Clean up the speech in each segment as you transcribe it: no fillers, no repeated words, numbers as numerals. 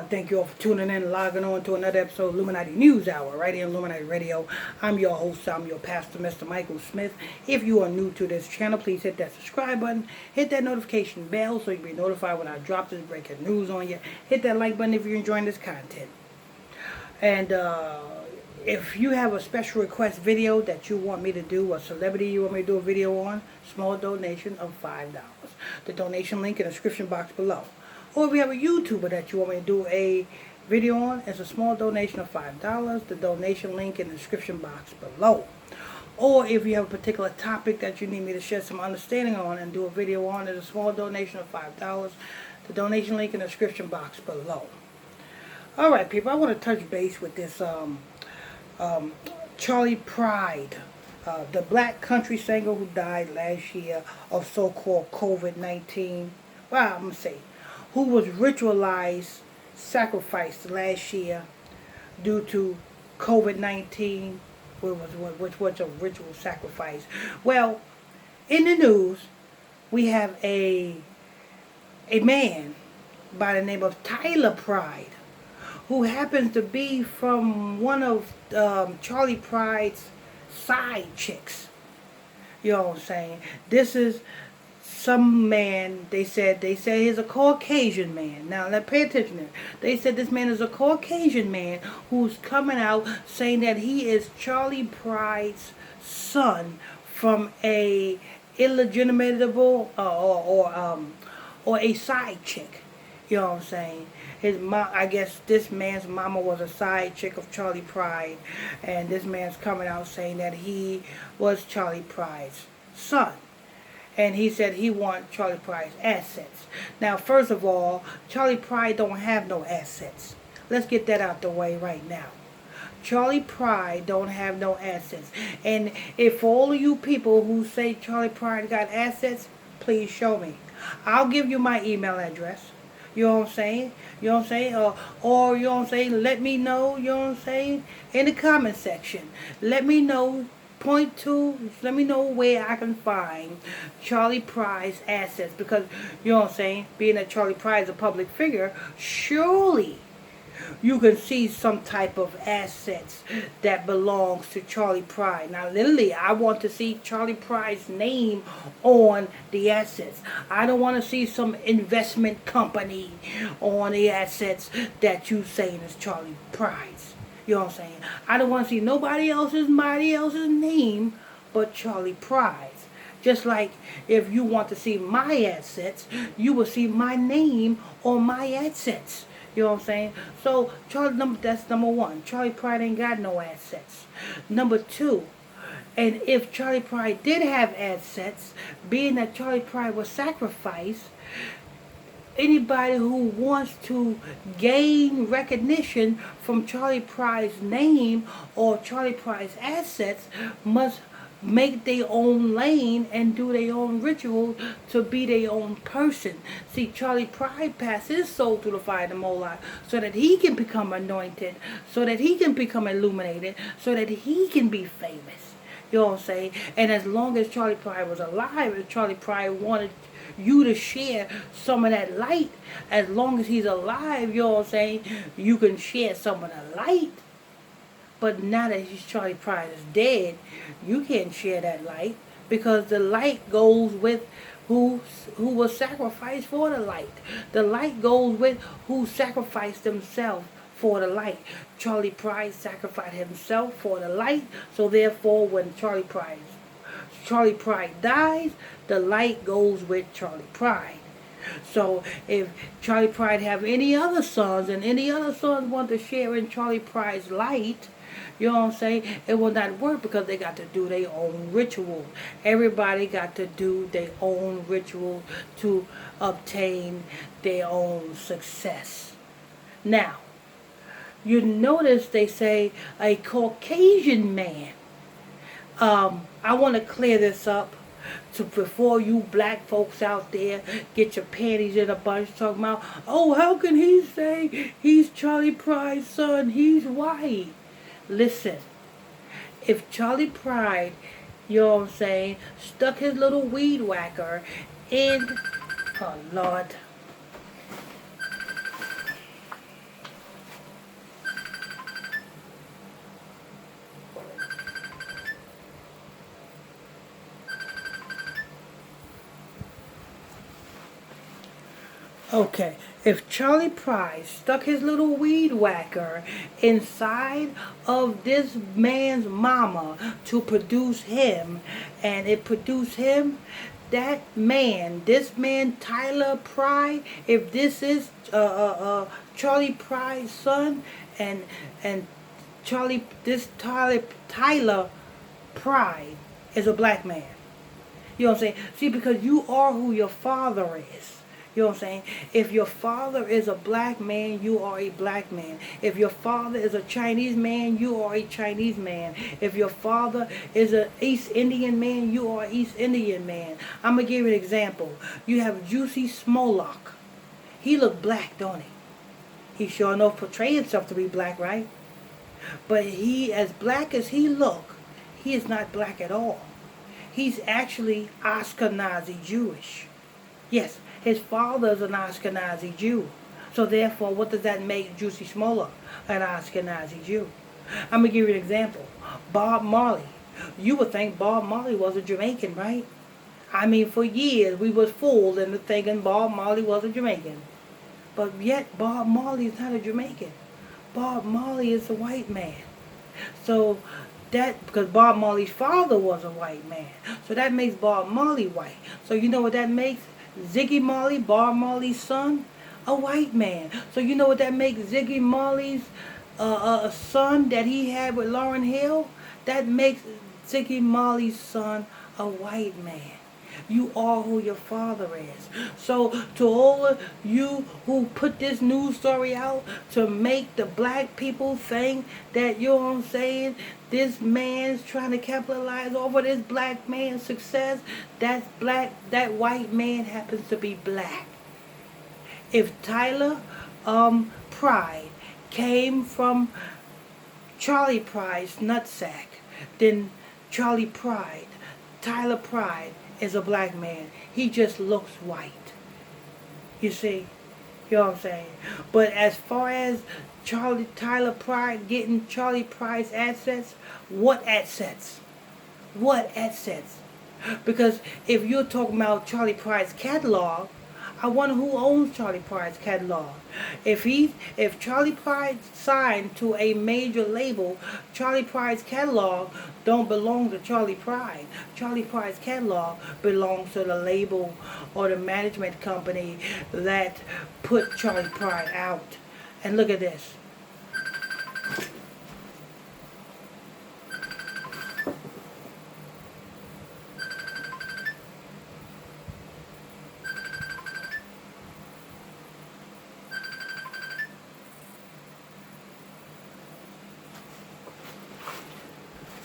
Thank you all for tuning in and logging on to another episode of Illuminati News Hour right here on Illuminati Radio. I'm your host, I'm your pastor, Mr. Michael Smith. If you are new to this channel, please hit that subscribe button, hit that notification bell so you'll be notified when I drop this breaking news on you. Hit that like button if you're enjoying this content. And if you have a special request video that you want me to do, a celebrity you want me to do a video on, small donation of $5. The donation link in the description box below. Or if you have a YouTuber that you want me to do a video on, it's a small donation of $5. The donation link in the description box below. Or if you have a particular topic that you need me to shed some understanding on and do a video on, it's a small donation of $5. The donation link in the description box below. Alright people, I want to touch base with this Charley Pride, the black country singer who died last year of so-called COVID-19. Well, I'm going to say, who was ritualized, sacrificed last year due to COVID-19, which was a ritual sacrifice. Well, in the news, we have a man by the name of Tyler Pride, who happens to be from one of Charley Pride's side chicks. You know what I'm saying? This is some man, they said he's a Caucasian man. Now, let's pay attention here. They said this man is a Caucasian man who's coming out saying that he is Charley Pride's son from a illegitimate or a side chick. You know what I'm saying? His mom, I guess this man's mama was a side chick of Charley Pride, and this man's coming out saying that he was Charley Pride's son. And he said he wants Charley Pride's assets. Now, first of all, Charley Pride don't have no assets. Let's get that out the way right now. Charley Pride don't have no assets. And if for all of you people who say Charley Pride got assets, please show me. I'll give you my email address. You know what I'm saying? You know what I'm saying? Or you know what I'm saying? Let me know, you know what I'm saying? In the comment section. Let me know. Let me know where I can find Charley Pride's assets, because you know what I'm saying, being that Charley Pride is a public figure, surely you can see some type of assets that belongs to Charley Pride. Now literally, I want to see Charley Pride's name on the assets. I don't want to see some investment company on the assets that you saying is Charley Pride's. You know what I'm saying? I don't want to see nobody else's name but Charley Pride's. Just like if you want to see my assets, you will see my name on my assets. You know what I'm saying? So that's number one. Charley Pride ain't got no assets. Number two, and if Charley Pride did have assets, being that Charley Pride was sacrificed, anybody who wants to gain recognition from Charley Pride's name or Charley Pride's assets must make their own lane and do their own ritual to be their own person. See, Charley Pride passed his soul through the fire of the Moloch so that he can become anointed, so that he can become illuminated, so that he can be famous. You know what I'm saying? And as long as Charley Pride was alive, if Charley Pride wanted you to share some of that light, as long as he's alive, you know what I'm saying, you can share some of the light. But now that Charley Pride is dead, you can't share that light, because the light goes with who was sacrificed for the light. The light goes with who sacrificed themselves for the light. Charley Pride sacrificed himself for the light, so therefore when Charley Pride dies, the light goes with Charley Pride. So if Charley Pride have any other sons, and any other sons want to share in Charley Pride's light, you know what I'm saying, it will not work, because they got to do their own ritual. Everybody got to do their own ritual to obtain their own success. Now, you notice they say a Caucasian man. I want to clear this up before you black folks out there get your panties in a bunch talking about, oh, how can he say he's Charley Pride's son? He's white. Listen, if Charley Pride, you know what I'm saying, stuck his little weed whacker in, oh Lord, Okay, if Charlie Price stuck his little weed whacker inside of this man's mama to produce him, and it produced him, that man, this man Tyler Pry, if this is Charlie Pry's son, and Tyler Pry is a black man. You know what I'm saying? See, because you are who your father is. You know what I'm saying? If your father is a black man, you are a black man. If your father is a Chinese man, you are a Chinese man. If your father is an East Indian man, you are an East Indian man. I'm going to give you an example. You have Juicy Smollett. He look black, don't he? He sure enough portray himself to be black, right? But he, as black as he look, he is not black at all. He's actually Ashkenazi Jewish. Yes, his father is an Ashkenazi Jew. So therefore, what does that make Juicy Smollett an Ashkenazi Jew? I'm going to give you an example. Bob Marley. You would think Bob Marley was a Jamaican, right? I mean, for years we was fooled into thinking Bob Marley was a Jamaican. But yet Bob Marley is not a Jamaican. Bob Marley is a white man. So that, because Bob Marley's father was a white man. So that makes Bob Marley white. So you know what that makes? Ziggy Marley, Bob Marley's son, a white man. So you know what that makes Ziggy Marley's son that he had with Lauryn Hill? That makes Ziggy Marley's son a white man. You are who your father is. So to all of you who put this news story out to make the black people think that, you know what I'm saying, this man's trying to capitalize over this black man's success, that white man happens to be black. If Tyler Pride came from Charlie Pride's nutsack, then Tyler Pride is a black man. He just looks white. You see? You know what I'm saying? But as far as Tyler Pride getting Charlie Pride's assets, what assets? What assets? Because if you're talking about Charlie Pride's catalog, I wonder who owns Charlie Pride's catalog. If Charlie Pride signed to a major label, Charlie Pride's catalog don't belong to Charlie Pride. Charlie Pride's catalog belongs to the label or the management company that put Charlie Pride out. And look at this.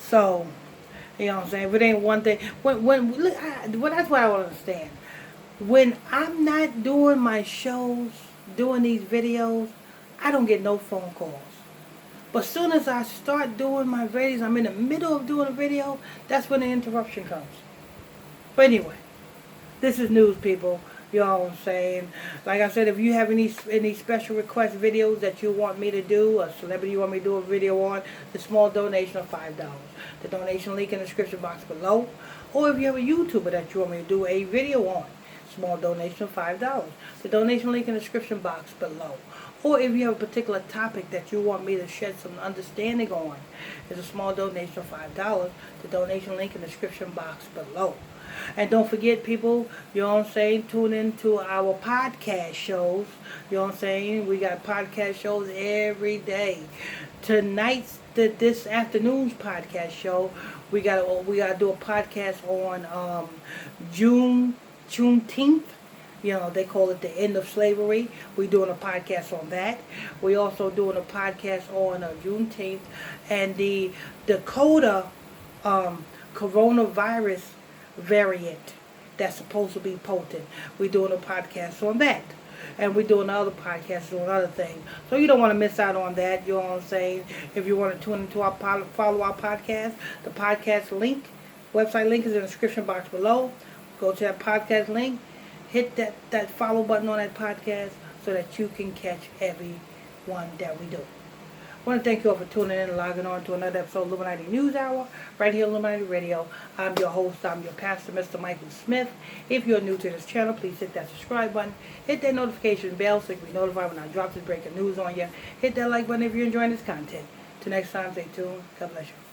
So, you know what I'm saying? If it ain't one thing, that's what I want to understand. When I'm not doing my shows, doing these videos, I don't get no phone calls. But as soon as I start doing my videos, I'm in the middle of doing a video, that's when the interruption comes. But anyway, this is news, people. You know what I'm saying? Like I said, if you have any special request videos that you want me to do, a celebrity you want me to do a video on, the small donation of $5. The donation link in the description box below. Or if you have a YouTuber that you want me to do a video on, small donation of $5. The donation link in the description box below. Or if you have a particular topic that you want me to shed some understanding on, it's a small donation of $5. The donation link in the description box below. And don't forget, people, you know what I'm saying, tune in to our podcast shows. You know what I'm saying? We got podcast shows every day. Tonight's, this afternoon's podcast show, we gotta do a podcast on Juneteenth. You know, they call it the end of slavery. We're doing a podcast on that. We're also doing a podcast on Juneteenth and the Dakota coronavirus variant that's supposed to be potent. We're doing a podcast on that. And we're doing other podcasts on other things. So you don't want to miss out on that. You know what I'm saying? If you want to tune into our follow our podcast, the podcast link, website link is in the description box below. Go to that podcast link. Hit that follow button on that podcast so that you can catch every one that we do. I want to thank you all for tuning in and logging on to another episode of Illuminati News Hour, right here on Illuminati Radio. I'm your host, I'm your pastor, Mr. Michael Smith. If you're new to this channel, please hit that subscribe button. Hit that notification bell so you can be notified when I drop this breaking news on you. Hit that like button if you're enjoying this content. Till next time, stay tuned. God bless you.